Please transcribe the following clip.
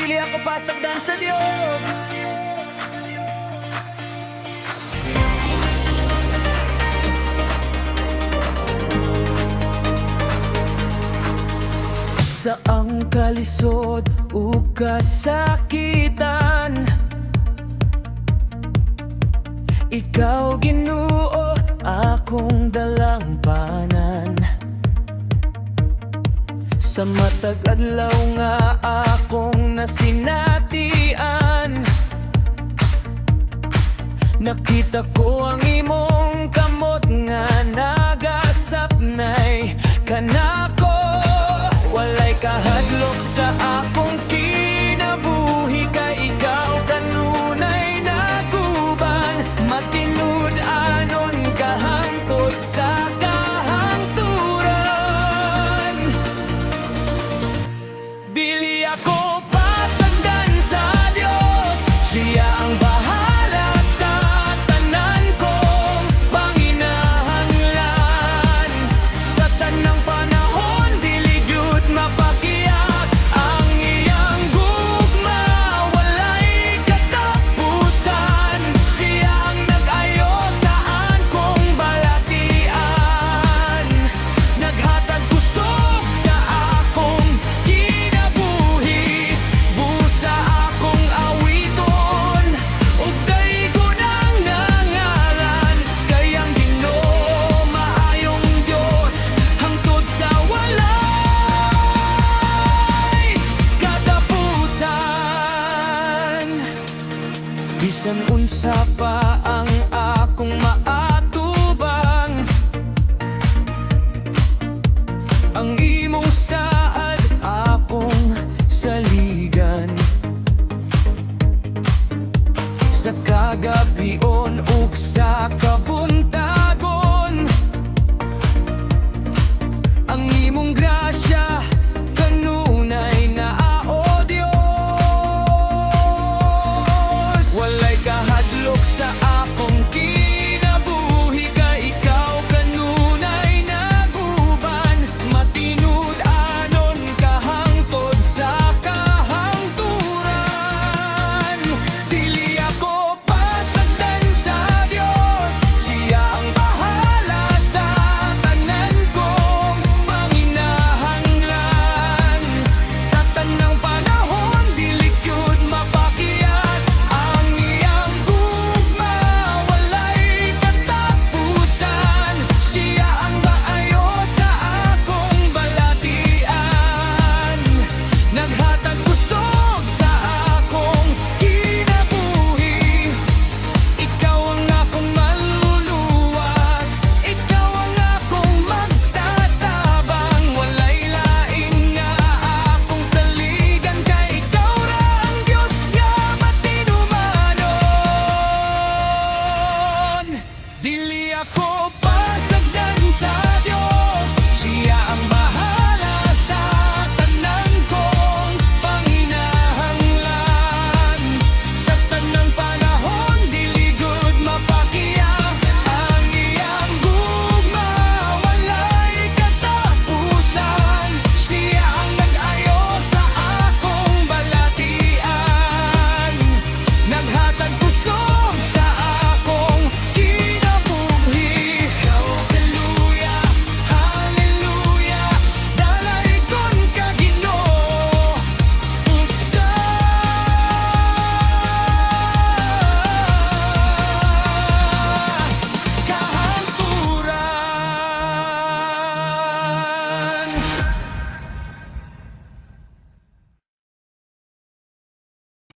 dili ako pasagdan sa Dios. Saang kalisod o kasakitan, ikaw Ginoo akong dalampanan. Sa matag adlaw nga akong nasinatian, nakita ko ang imong kamot nga nagasapnay kanako. Walay kahadlok sa akong kinabuhi, kay ikaw kanunay naguban. Matinud anon kahangtod sa kahangturan. Dili ako pasagdan sa Dios, siya ang bahala sa tanan kong panginahanglan. Sa tanang panahon dili gyud mapakiyas ang iyang gugma, walay katapusan. Siya ang nag-ayo saan kong balatian, naghatag kusog sa akong kinabuhi. Busa akong awiton ug daygon ang nangalan, kay ang Ginoo maayong Dios hangtod sa walay katapusan. Bisan unsa pa ang akong maatubang, ang imong saad akong saligan. Sa kagabion ug sa kabuntagon, ang imong gracia